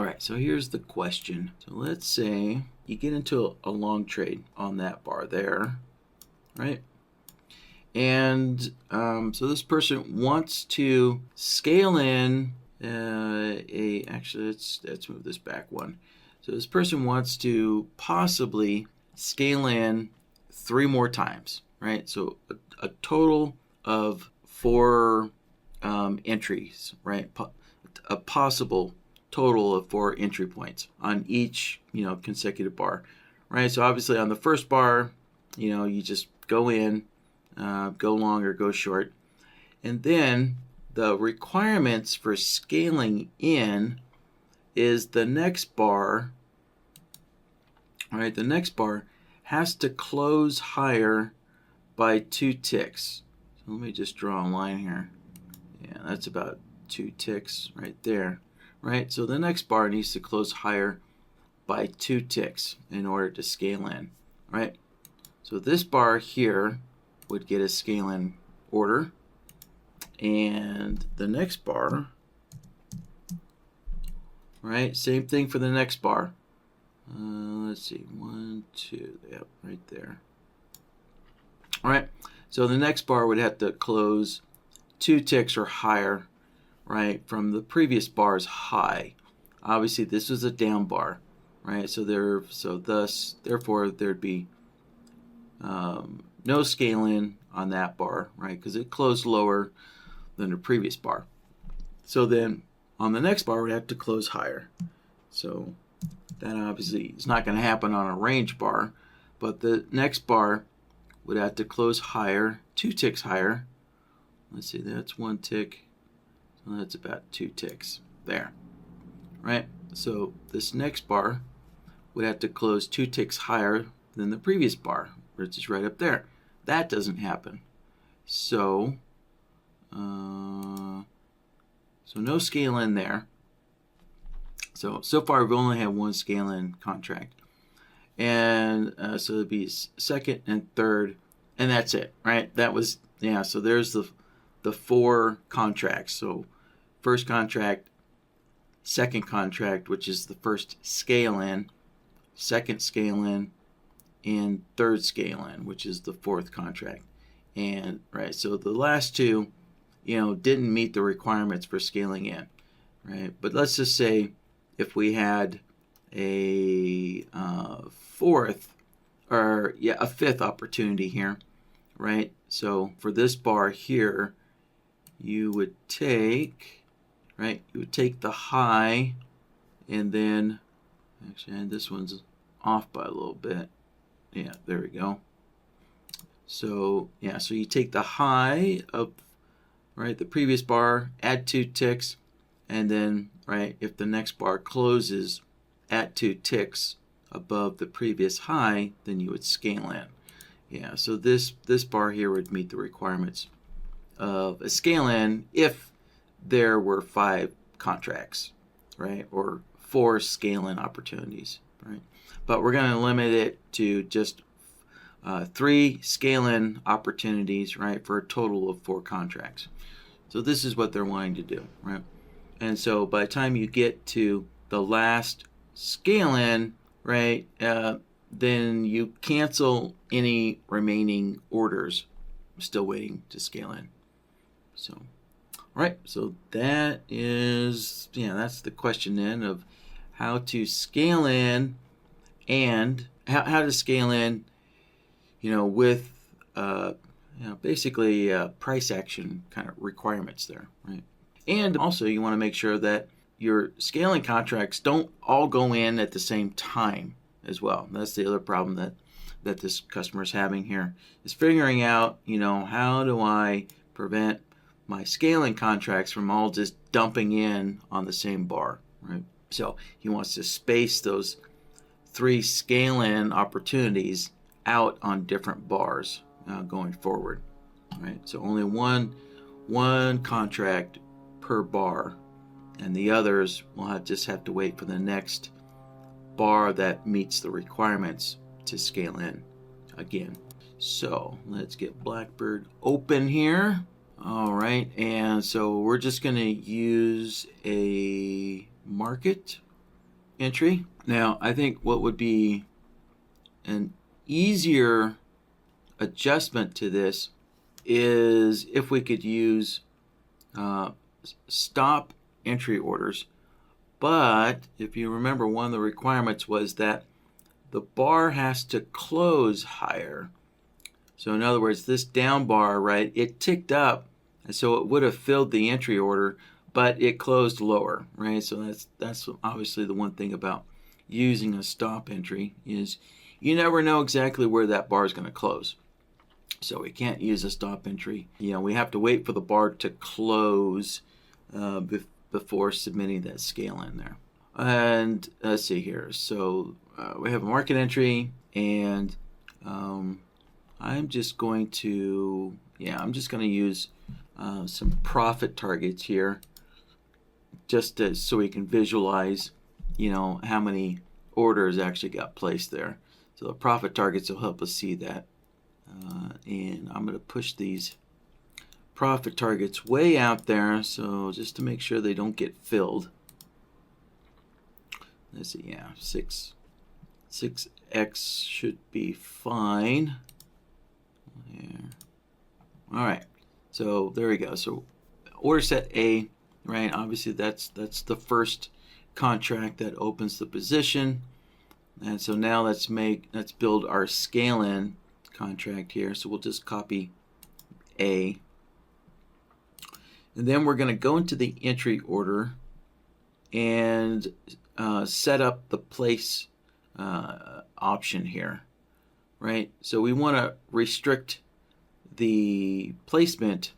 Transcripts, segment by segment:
All right, so here's the question. So let's say you get into a long trade on that bar there, right? And so this person wants to scale in actually let's move this back one. So this person wants to possibly scale in 3 more times, right? So a total of 4 entries, right? A possible total of 4 entry points on each, consecutive bar, right? So obviously on the first bar, you just go in, go long or go short, and then the requirements for scaling in is the next bar, right? The next bar has to close higher by 2 ticks. So let me just draw a line here. Yeah, that's about 2 ticks right there, right? So the next bar needs to close higher by 2 ticks in order to scale in, right? So this bar here would get a scale in order, and the next bar, right? Same thing for the next bar. Let's see, 1, 2, yep, right there. All right, so the next bar would have to close 2 ticks or higher, right, from the previous bar's high. Obviously, this was a down bar, right? Therefore, there'd be no scale in on that bar, right? Because it closed lower than the previous bar. So then on the next bar, we'd have to close higher. So that obviously is not going to happen on a range bar, but the next bar would have to close higher, 2 ticks higher. Let's see, that's 1 tick. So that's about 2 ticks there, right? So this next bar would have to close 2 ticks higher than the previous bar, which is right up there. That doesn't happen. So no scale in there. So far we've only had 1 scale in contract. And so it'd be second and third, and that's it, right? That was, so there's the 4 contracts. So first contract, second contract, which is the first scale in, second scale in, and third scale in, which is the 4th contract. And right, so the last 2, didn't meet the requirements for scaling in, right? But let's just say if we had a 5th opportunity here, right? So for this bar here, you would take the high, and then actually this one's off by a little bit. Yeah, there we go. So so you take the high of the previous bar, add 2 ticks, and then if the next bar closes at 2 ticks above the previous high, then you would scale in. So this bar here would meet the requirements of a scale in if there were 5 contracts, right, or 4 scale in opportunities, right? But we're going to limit it to just 3 scale in opportunities, right, for a total of 4 contracts. So this is what they're wanting to do, right? And so by the time you get to the last scale in, right, then you cancel any remaining orders still waiting to scale in. So, all right, so that is, that's the question then of how to scale in, and how to scale in, with basically price action kind of requirements there, right? And also you want to make sure that your scaling contracts don't all go in at the same time as well. That's the other problem that this customer is having here, is figuring out, how do I prevent my scaling contracts from all just dumping in on the same bar, right? So he wants to space those 3 scale-in opportunities out on different bars going forward, right? So only one contract per bar, and the others will just have to wait for the next bar that meets the requirements to scale in again. So let's get BlackBird open here. All right, and so we're just going to use a market entry. Now, I think what would be an easier adjustment to this is if we could use stop entry orders. But if you remember, one of the requirements was that the bar has to close higher. So in other words, this down bar, right, it ticked up, and so it would have filled the entry order, but it closed lower, right? So that's obviously the one thing about using a stop entry is you never know exactly where that bar is going to close. So we can't use a stop entry. We have to wait for the bar to close before submitting that scale in there. And let's see here. So we have a market entry, and I'm just going to use some profit targets here, just so we can visualize, how many orders actually got placed there. So the profit targets will help us see that. And I'm going to push these profit targets way out there, so just to make sure they don't get filled. Let's see, 6x should be fine. There. All right, so there we go. So order set A, right? Obviously that's the first contract that opens the position, and so now let's build our scale in contract here. So we'll just copy A, and then we're going to go into the entry order and set up the place option here, right? So we want to restrict the placement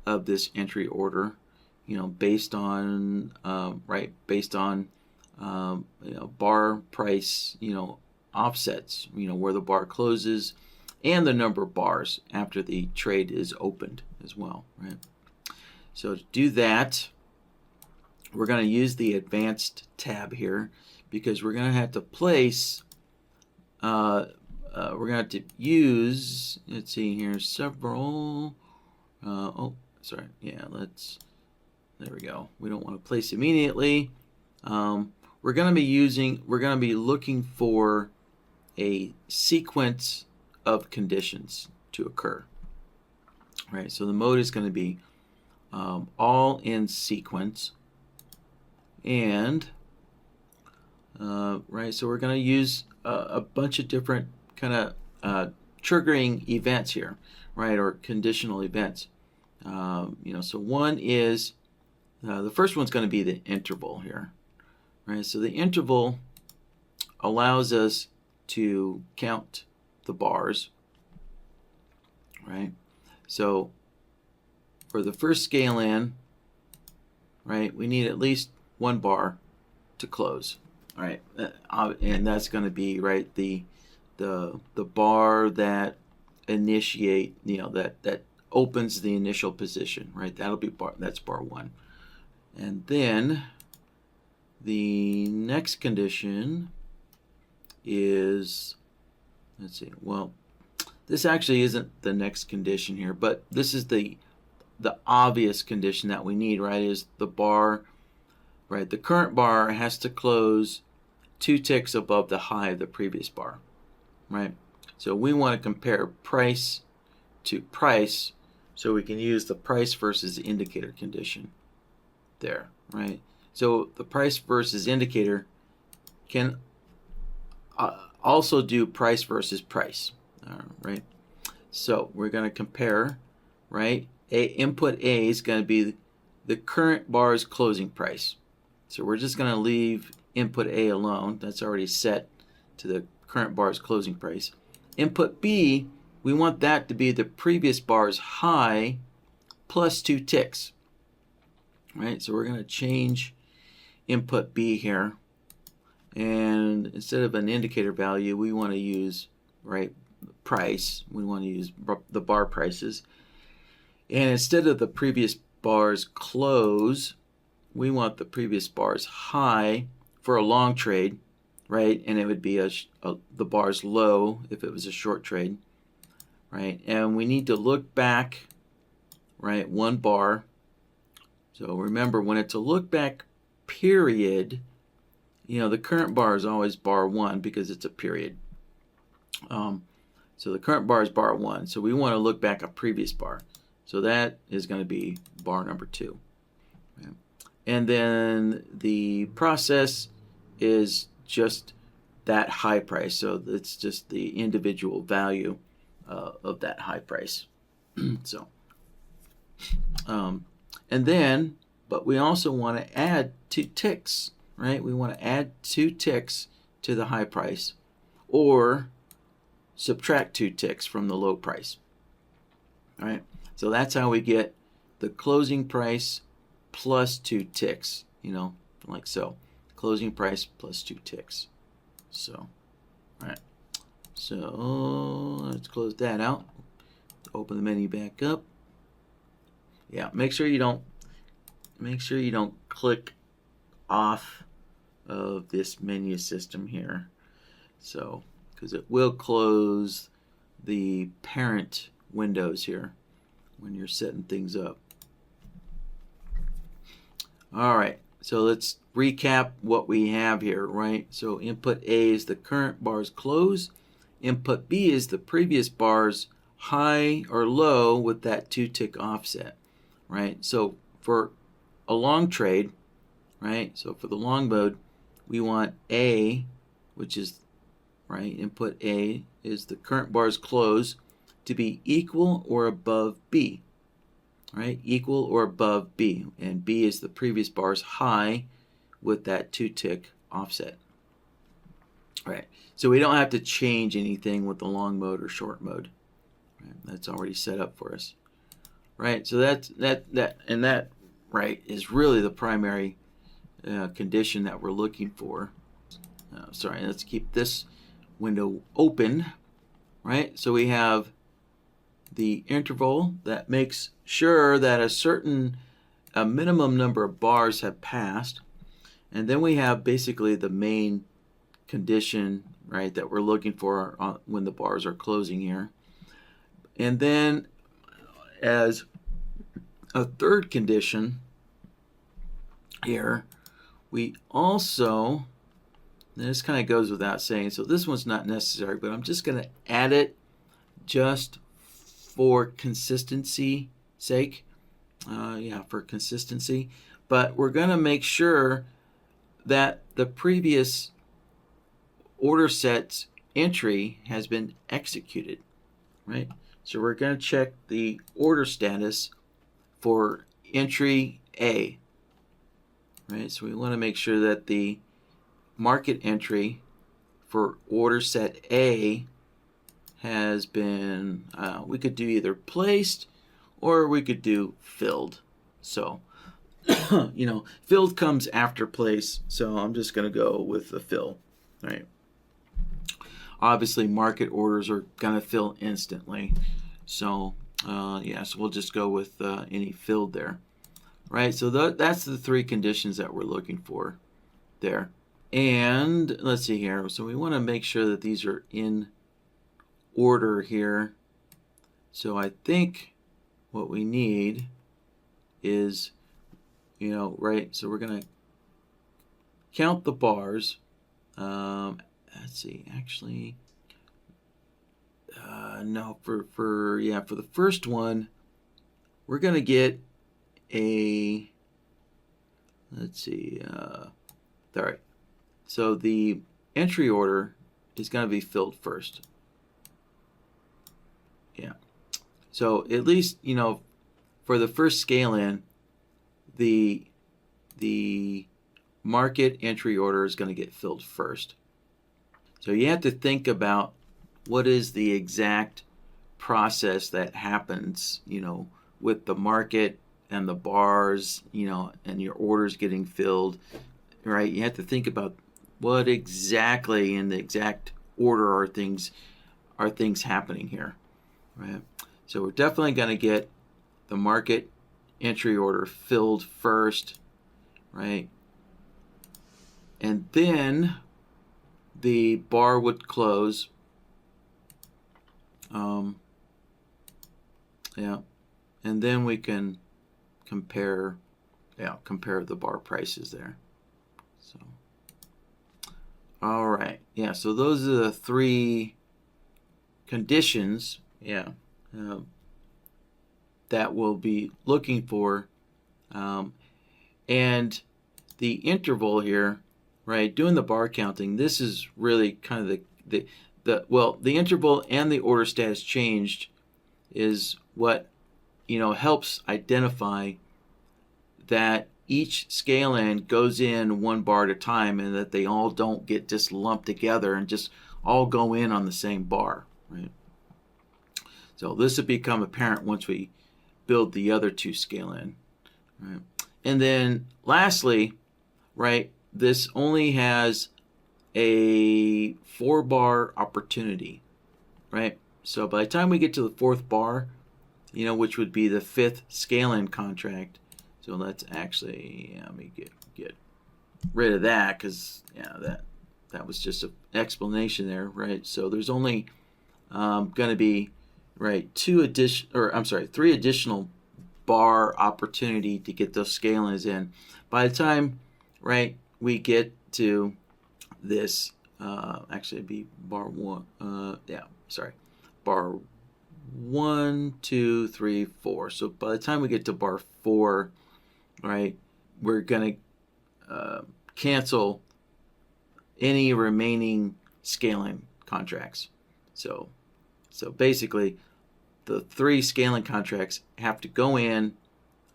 of this entry order, based on bar price, offsets, where the bar closes, and the number of bars after the trade is opened as well, right? So to do that, we're going to use the advanced tab here, because we're going to have to place, we're going to have to use, let's see here, several, there we go. We don't want to place immediately. We're going to be looking for a sequence of conditions to occur, right? So the mode is going to be all in sequence, and right, so we're going to use a bunch of different kind of triggering events here, right, or conditional events. So one is the first one's going to be the interval here, right? So the interval allows us to count the bars, right? So for the first scale in, right, we need at least one bar to close, all right, and that's going to be, right, the bar that initiate, that opens the initial position, right? That's bar one. And then the next condition is, let's see, well, this actually isn't the next condition here, but this is the obvious condition that we need, right? Is the bar, right? The current bar has to close 2 ticks above the high of the previous bar, right? So we want to compare price to price, so we can use the price versus indicator condition there, right? So the price versus indicator can also do price versus price, right? So we're going to compare, right? Input A is going to be the current bar's closing price. So we're just going to leave input A alone. That's already set to the current bar's closing price. Input B, we want that to be the previous bar's high plus 2 ticks, right? So we're going to change input B here, and instead of an indicator value, we want to use, right, price. We want to use the bar prices, and instead of the previous bar's close, we want the previous bar's high for a long trade, right? And it would be the bar's low if it was a short trade, right? And we need to look back, right, 1 bar. So remember, when it's a look back period, the current bar is always bar 1 because it's a period. So the current bar is bar 1. So we want to look back a previous bar. So that is going to be bar number 2. Okay. And then the process is just that high price. So it's just the individual value of that high price. So, and then, but we also want to add 2 ticks, right? We want to add 2 ticks to the high price, or subtract 2 ticks from the low price. All right, so that's how we get the closing price plus 2 ticks, like so. Closing price plus 2 ticks. So, all right. So let's close that out. Open the menu back up. Yeah, make sure you don't click off of this menu system here. So, because it will close the parent windows here when you're setting things up. All right, so let's recap what we have here, right? So input A is the current bar's close. Input B is the previous bar's high or low with that 2 tick offset, right? So for a long trade, right? So for the long mode, we want A, which is, right, input A is the current bar's close, to be equal or above B, right? Equal or above B, and B is the previous bar's high with that 2 tick offset. Right, so we don't have to change anything with the long mode or short mode. Right? That's already set up for us. Right, so that right is really the primary condition that we're looking for. Sorry, let's keep this window open. Right, so we have the interval that makes sure that a minimum number of bars have passed, and then we have basically the main condition, right, that we're looking for when the bars are closing here. And then as a third condition here, we also, this kind of goes without saying, so this one's not necessary, but I'm just going to add it just for consistency sake. For consistency. But we're going to make sure that the previous order set's entry has been executed, right? So we're going to check the order status for entry A, right? So we want to make sure that the market entry for order set A has been, we could do either placed or we could do filled. So, filled comes after place, so I'm just going to go with the fill, right? Obviously, market orders are going to fill instantly. So, so we'll just go with any filled there. Right, so that's the 3 conditions that we're looking for there. And let's see here. So we want to make sure that these are in order here. So I think what we need is, right, so we're going to count the bars. Let's see, actually, no, for the first one, we're going to get a, let's see, all right, so the entry order is going to be filled first. Yeah, so at least, for the first scale in, the market entry order is going to get filled first. So you have to think about what is the exact process that happens, with the market and the bars, and your orders getting filled, right? You have to think about what exactly in the exact order are things happening here, right? So we're definitely going to get the market entry order filled first, right? And then the bar would close. And then we can compare the bar prices there. So, All right. Yeah. So those are the three conditions. Yeah. Uh, that we'll be looking for, and the interval here, right? Doing the bar counting. This is really kind of the interval and the order status changed is what helps identify that each scale in goes in one bar at a time, and that they all don't get just lumped together and just all go in on the same bar, right? So this will become apparent once we build the other two scale in, right? And then lastly, right, this only has a 4-bar opportunity, right? So by the time we get to the 4th bar, which would be the 5th scale-in contract. So let's actually, let me get rid of that, because that was just an explanation there, right? So there's only going to be, right, 3 additional bar opportunity to get those scale-ins in. By the time, right, we get to this, actually it'd be bar 1, bar 1, 2, 3, 4. So by the time we get to bar 4, right, we're going to cancel any remaining scaling contracts. So basically, the 3 scaling contracts have to go in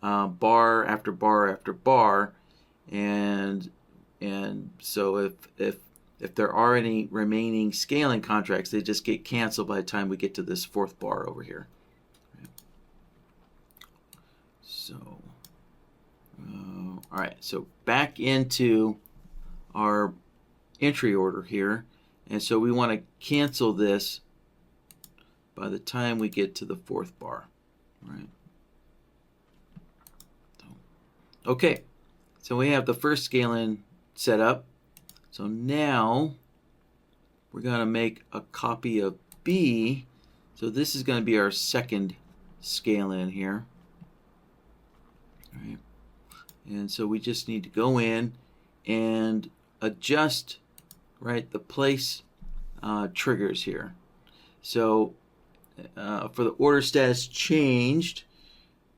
bar after bar after bar, and so if there are any remaining scaling contracts, they just get canceled by the time we get to this 4th bar over here. So, all right, so back into our entry order here, and so we want to cancel this by the time we get to the 4th bar, right? Okay, so we have the first scale-in set up. So now we're going to make a copy of B. So this is going to be our second scale-in here. All right. And so we just need to go in and adjust, right, the place triggers here. So for the order status changed,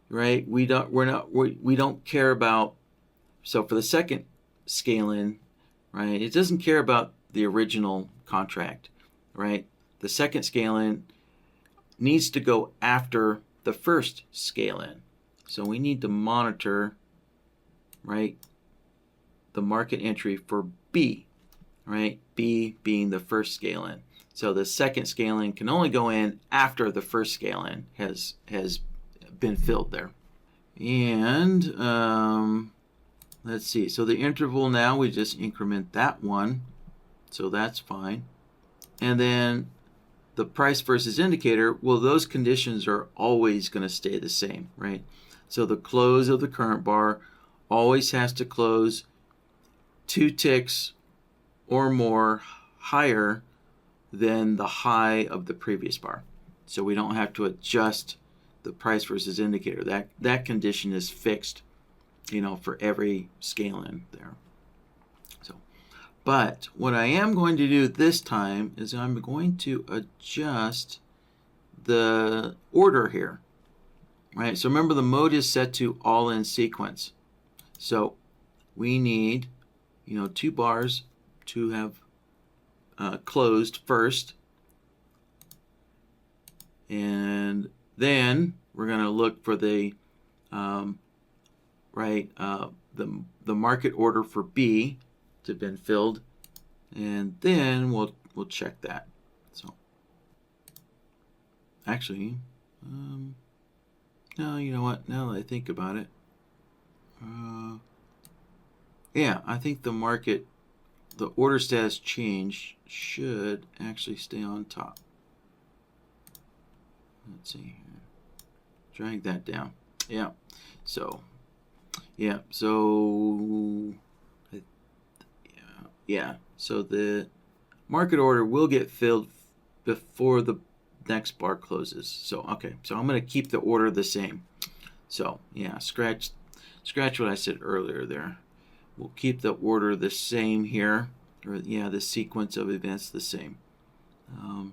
right, we don't care about. So for the second scale-in, right, it doesn't care about the original contract, right? The second scale-in needs to go after the first scale-in. So we need to monitor, right, the market entry for B, right? B being the first scale-in. So the second scale-in can only go in after the first scale-in has been filled there. And let's see. So the interval now, we just increment that one. So that's fine. And then the price versus indicator, well, those conditions are always going to stay the same, right? So the close of the current bar always has to close 2 ticks or more higher than the high of the previous bar. So we don't have to adjust the price versus indicator. That condition is fixed, for every scale-in there. So, but what I am going to do this time is I'm going to adjust the order here, right? So remember, the mode is set to all in sequence. So we need, 2 bars to have closed first, and then we're going to look for the the market order for B to have been filled, and then we'll check that. So actually, no, you know what? Now that I think about it, yeah, I think the order status change should actually stay on top. Let's see here. Drag that down. Yeah. So, yeah. So, yeah. So the market order will get filled before the next bar closes. So, okay. So I'm going to keep the order the same. So, yeah. Scratch what I said earlier there. We'll keep the order the same here, or yeah, the sequence of events the same. All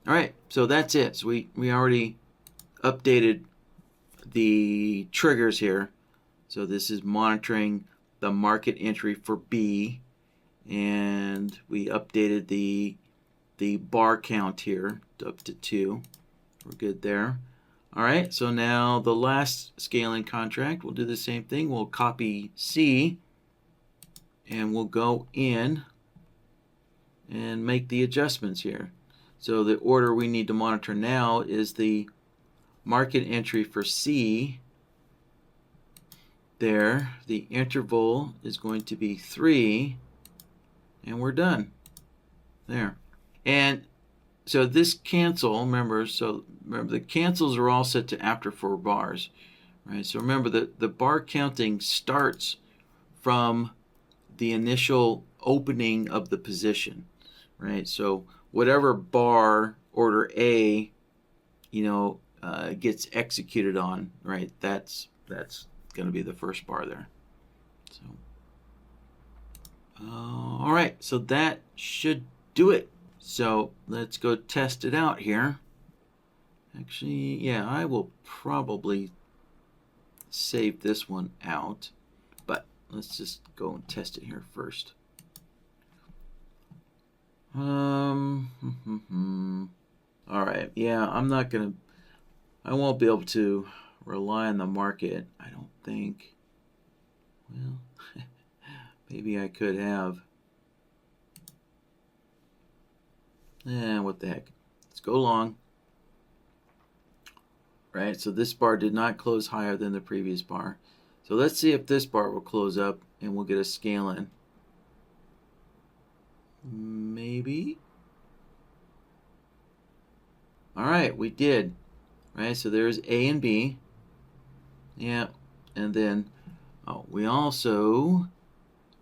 right, so that's it. So we already updated the triggers here. So this is monitoring the market entry for B, and we updated the bar count here up to 2. We're good there. All right, so now the last scaling contract, we'll do the same thing. We'll copy C, and we'll go in and make the adjustments here. So the order we need to monitor now is the market entry for C. There, the interval is going to be 3, and we're done. There. And so this cancel, remember the cancels are all set to after 4 bars, right? So remember that the bar counting starts from the initial opening of the position, right? So whatever bar order A, gets executed on, right? That's going to be the first bar there. So, all right, so that should do it. So let's go test it out here. Actually, yeah, I will probably save this one out, but let's just go and test it here first. All right, yeah, I won't be able to rely on the market, I don't think. Well, maybe I could have. What the heck. Let's go long. Right, so this bar did not close higher than the previous bar. So let's see if this bar will close up and we'll get a scale in. Maybe. All right, we did. Right, so there's A and B. Yeah, and then we also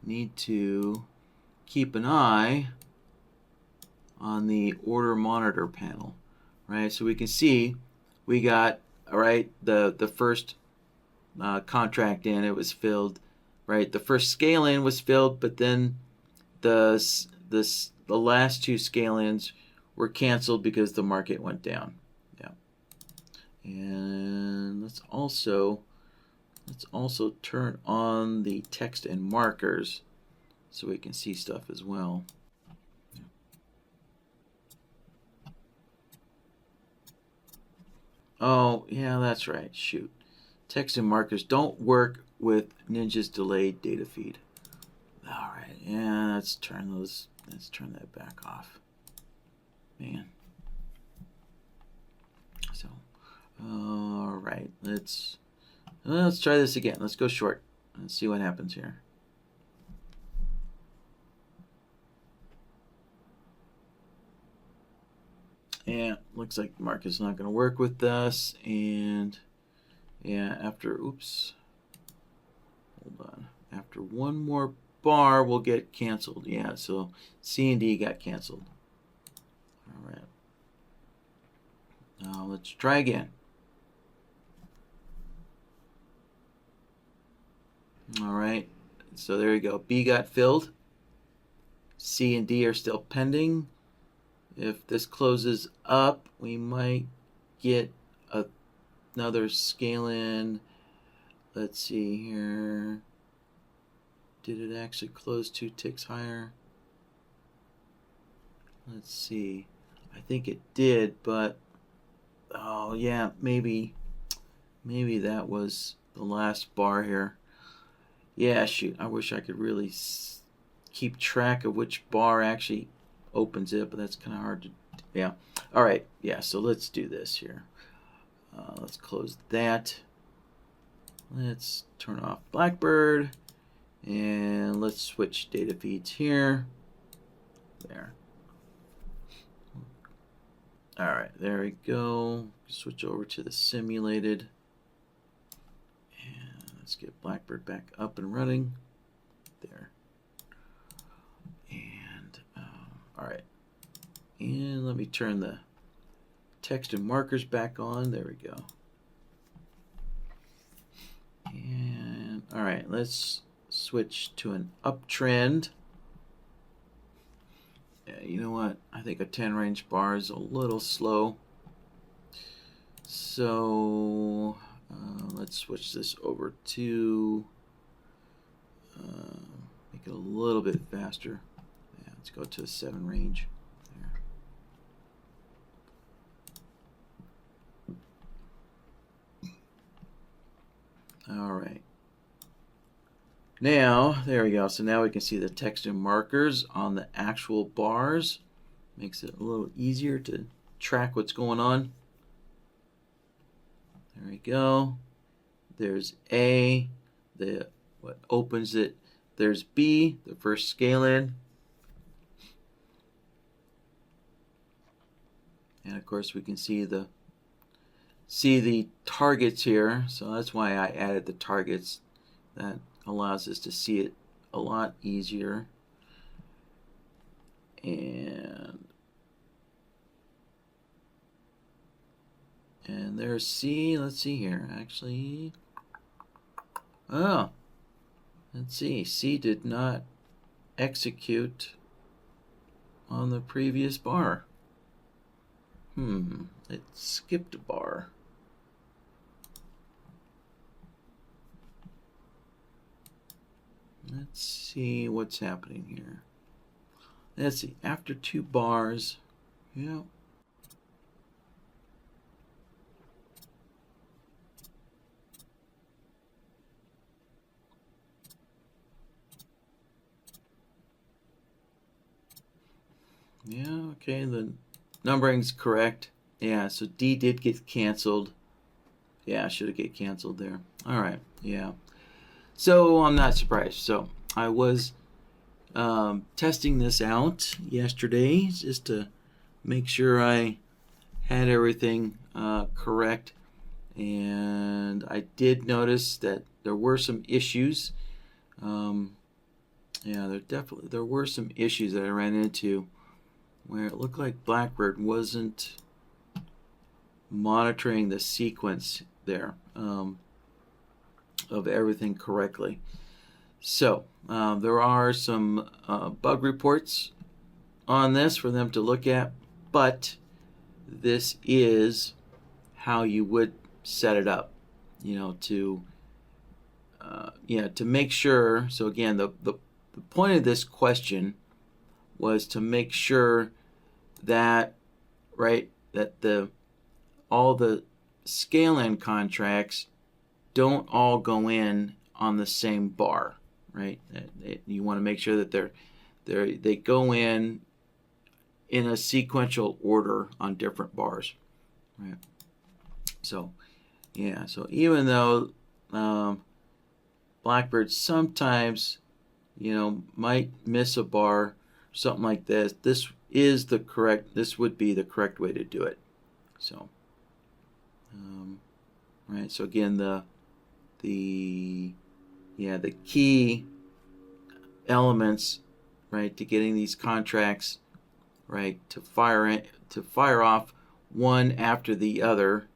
need to keep an eye on the order monitor panel, right? So we can see we got, all right, the first contract in, it was filled, right? The first scale in was filled, but then the last 2 scale ins were canceled because the market went down. Yeah. And let's also turn on the text and markers so we can see stuff as well. Oh, yeah, that's right. Shoot. Text and markers don't work with Ninja's delayed data feed. All right. Yeah, let's turn that back off. Man. So, all right. Let's try this again. Let's go short. Let's see what happens here. Yeah, looks like the market's not going to work with us. And yeah, after hold on. After one more bar, we'll get canceled. Yeah, so C and D got canceled. All right. Now let's try again. All right. So there you go. B got filled. C and D are still pending. If this closes up, we might get another scale in. Let's see here. Did it actually close 2 ticks higher? Let's see. I think it did, but oh yeah, maybe that was the last bar here. Yeah, shoot. I wish I could really keep track of which bar actually opens it, but that's kind of hard to. Yeah. All right. Yeah. So let's do this here. Let's close that. Let's turn off BlackBird, and let's switch data feeds here. There. All right. There we go. Switch over to the simulated, and let's get BlackBird back up and running. There. And all right. And let me turn the text and markers back on. There we go. And all right, let's switch to an uptrend. what? I think a 10 range bar is a little slow. So let's switch this over to make it a little bit faster. Yeah, let's go to a 7 range. There. All right. Now, there we go. So now we can see the text and markers on the actual bars. Makes it a little easier to track what's going on. There we go. There's A, what opens it. There's B, the first scale in. And of course we can see the targets here. So that's why I added the targets. That allows us to see it a lot easier. And there's C. Let's see here. Actually, oh, let's see. C did not execute on the previous bar. It skipped a bar. Let's see what's happening here. Let's see. After 2 bars, yeah. Yeah, okay, the numbering's correct. Yeah, so D did get canceled. Yeah, should have get canceled there. All right, yeah. So I'm not surprised. So I was testing this out yesterday just to make sure I had everything correct. And I did notice that there were some issues. Yeah, there were some issues that I ran into where it looked like BlackBird wasn't monitoring the sequence there of everything correctly. So there are some bug reports on this for them to look at, but this is how you would set it up, to make sure. So again, the point of this question was to make sure that all the scale-in contracts don't all go in on the same bar, right? You want to make sure that they go in a sequential order on different bars, right? So yeah, so even though BlackBird sometimes might miss a bar, something like this, this would be the correct way to do it. So right, so again, the key elements, right, to getting these contracts, right, to fire off one after the other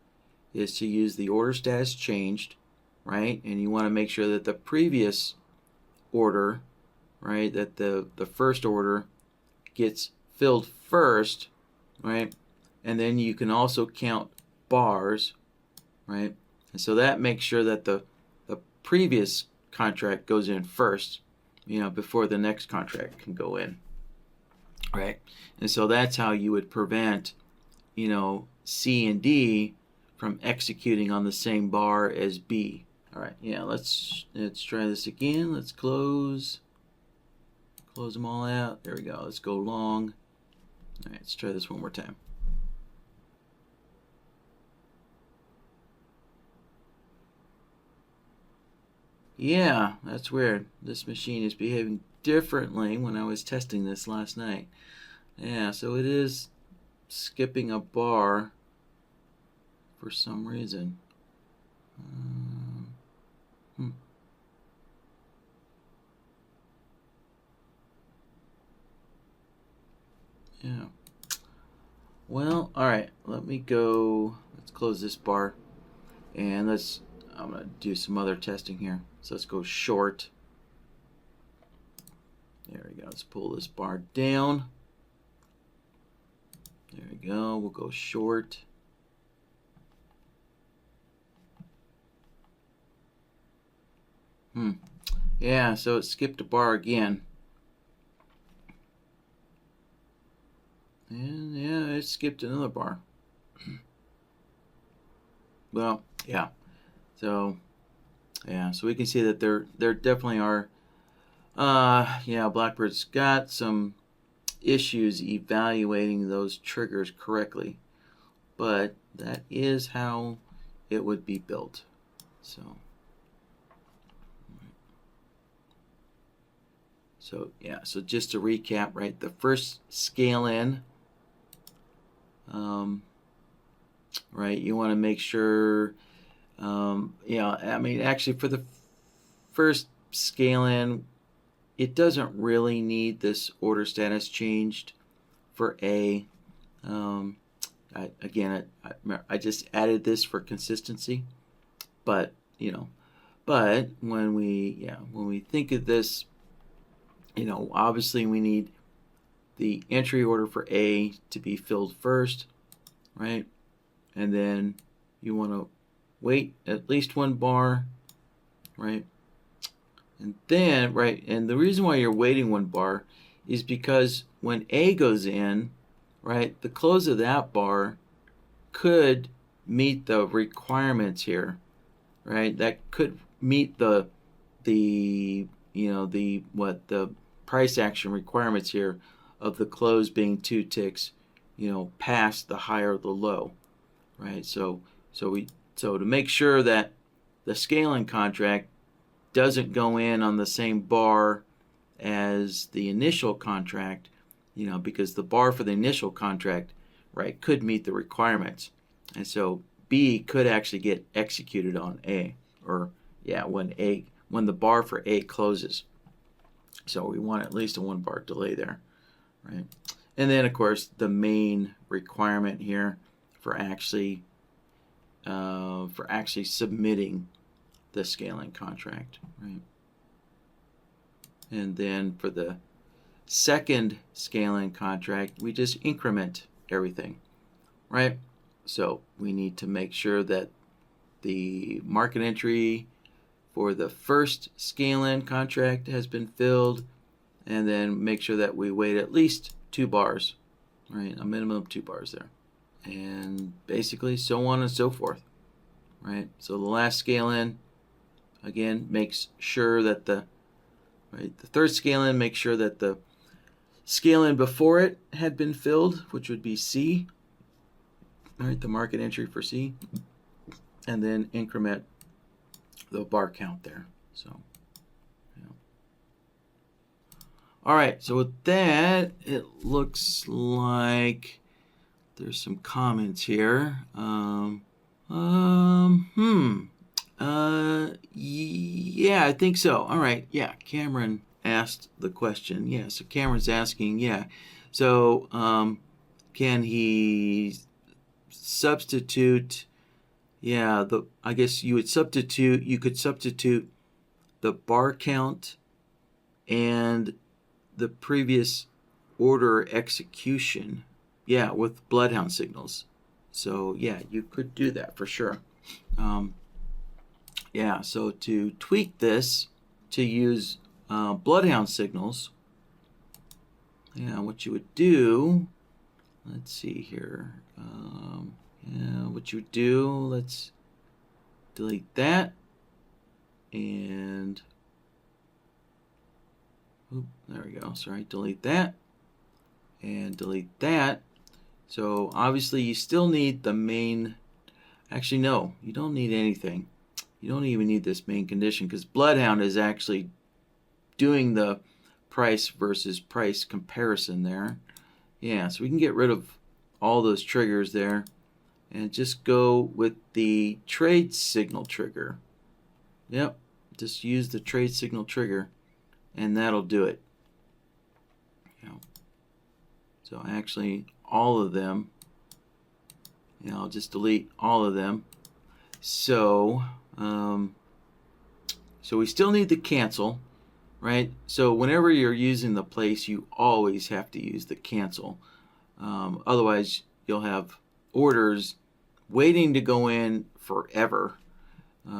is to use the order status changed, right? And you want to make sure that the previous order, right, that the first order gets filled first, right? And then you can also count bars, right? And so that makes sure that the previous contract goes in first, before the next contract can go in, right? And so that's how you would prevent, C and D from executing on the same bar as B. All right, yeah, let's try this again. Let's close them all out. There we go. Let's go long. All right, let's try this one more time. Yeah, that's weird. This machine is behaving differently when I was testing this last night. Yeah, so it is skipping a bar for some reason. Yeah. Well, all right. Let me go. Let's close this bar, and I'm gonna do some other testing here. So let's go short. There we go. Let's pull this bar down. There we go. We'll go short. Yeah, so it skipped a bar again. And yeah, it skipped another bar. Well, yeah. So yeah, so we can see that there definitely are yeah, BlackBird's got some issues evaluating those triggers correctly. But that is how it would be built. So yeah, so just to recap, right, the first scale in, right, you want to make sure, yeah, I mean, actually for the first scale in, it doesn't really need this order status changed for A. I just added this for consistency, but but when we think of this, obviously we need the entry order for A to be filled first, right? And then you want to wait at least one bar, right? And then, right, and the reason why you're waiting one bar is because when A goes in, right, the close of that bar could meet the requirements here, right? That could meet the price action requirements here of the close being 2 ticks, past the high or the low, right? So to make sure that the scaling contract doesn't go in on the same bar as the initial contract, because the bar for the initial contract, right, could meet the requirements. And so B could actually get executed on A, or yeah, when the bar for A closes. So we want at least a 1 bar delay there, right? And then of course the main requirement here for actually submitting the scaling contract, right? And then for the second scaling contract, we just increment everything, right? So we need to make sure that the market entry for the first scale-in contract has been filled, and then make sure that we wait at least 2 bars, right? A minimum of 2 bars there. And basically so on and so forth, right? So the last scale-in, again, makes sure that the third scale-in makes sure that the scale-in before it had been filled, which would be C, right? The market entry for C, and then increment the bar count there. So, yeah. All right. So with that, it looks like there's some comments here. Yeah, I think so. All right. Yeah, Cameron asked the question. Yeah, so Cameron's asking, yeah. So, can he substitute? Yeah, I guess you could substitute the bar count and the previous order execution, yeah, with bloodhound signals. So yeah, you could do that for sure. Yeah, so to tweak this to use bloodhound signals, yeah, what you would do, let's see here. Yeah, what you would do, let's delete that, and there we go. Sorry, delete that and delete that. So obviously you still need the main. Actually, no, you don't need anything. You don't even need this main condition because Bloodhound is actually doing the price versus price comparison there. Yeah, so we can get rid of all those triggers there and just go with the trade signal trigger. Yep, just use the trade signal trigger and that'll do it. So actually all of them, I'll just delete all of them. So so we still need the cancel, right? So whenever you're using the place, you always have to use the cancel. Otherwise, you'll have orders waiting to go in forever.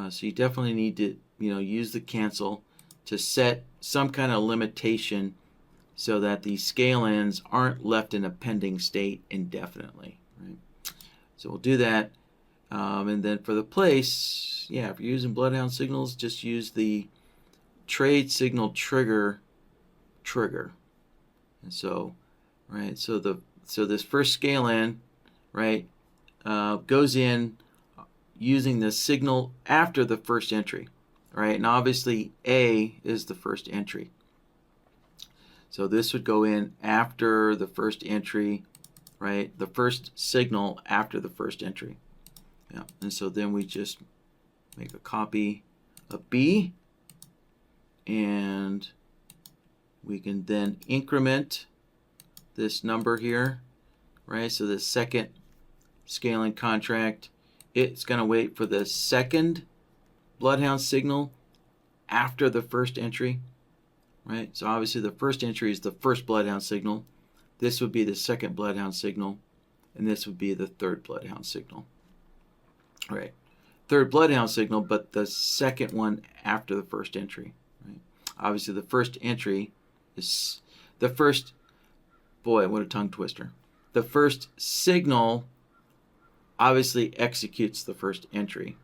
So you definitely need to, use the cancel to set some kind of limitation so that the scale ends aren't left in a pending state indefinitely. Right? So we'll do that. And then for the place, if you're using bloodhound signals, just use the trade signal trigger. And so, right, so this first scale in, right, goes in using the signal after the first entry, right? And obviously A is the first entry. So this would go in after the first entry, right? The first signal after the first entry. Yeah. And so then we just make a copy of B, and we can then increment this number here, right? So the second scaling contract, it's going to wait for the second bloodhound signal after the first entry, right? So obviously the first entry is the first bloodhound signal. This would be the second bloodhound signal, and this would be the third bloodhound signal, right? Third bloodhound signal, but the second one after the first entry, right? Obviously the first entry is the first, boy, what a tongue twister. The first signal obviously executes the first entry.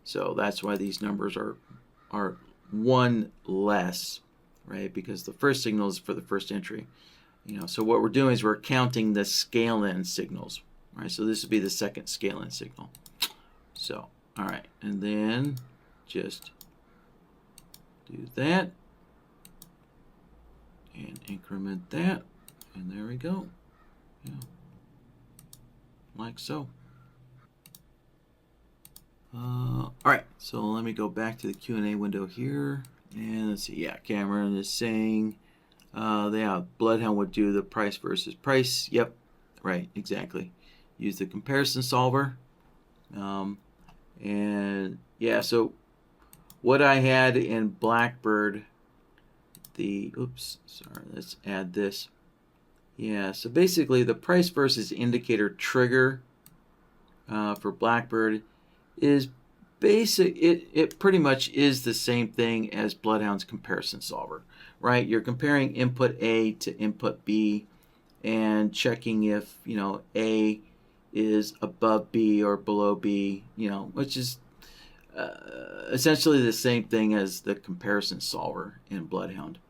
So that's why these numbers are one less, right? Because the first signal is for the first entry. So what we're doing is we're counting the scale-in signals, right? So this would be the second scale-in signal. So, all right, and then just do that and increment that, and there we go. Yeah, like so. All right, so let me go back to the Q&A window here, and let's see. Yeah, Cameron is saying, Bloodhound would do the price versus price. Yep, right, exactly. Use the comparison solver, and yeah. So what I had in BlackBird, let's add this. Yeah, so basically the price versus indicator trigger for BlackBird is basic. It pretty much is the same thing as Bloodhound's comparison solver, right? You're comparing input A to input B and checking if A is above B or below B, which is essentially the same thing as the comparison solver in Bloodhound.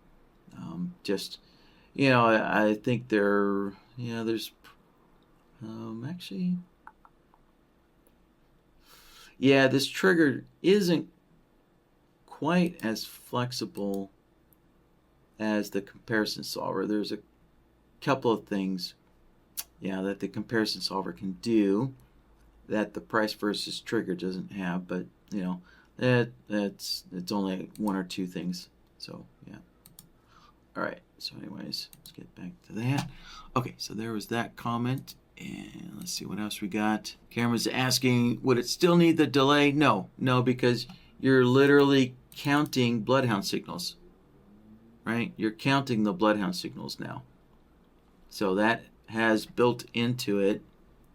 I think there's actually. Yeah, this trigger isn't quite as flexible as the comparison solver. There's a couple of things, that the comparison solver can do that the price versus trigger doesn't have, but it's only one or two things. So yeah. All right. So anyways, let's get back to that. Okay, so there was that comment. And let's see what else we got. Cameron's asking, would it still need the delay? No, because you're literally counting bloodhound signals, right? You're counting the bloodhound signals now. So that has built into it,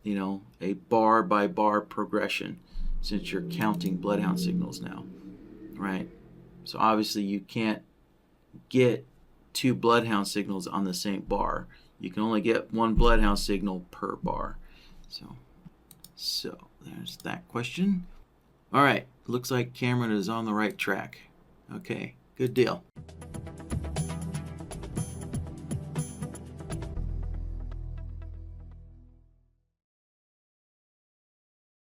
a bar by bar progression since you're counting bloodhound signals now, right? So obviously you can't get two bloodhound signals on the same bar. You can only get one bloodhound signal per bar. So there's that question. All right, looks like Cameron is on the right track. Okay, good deal.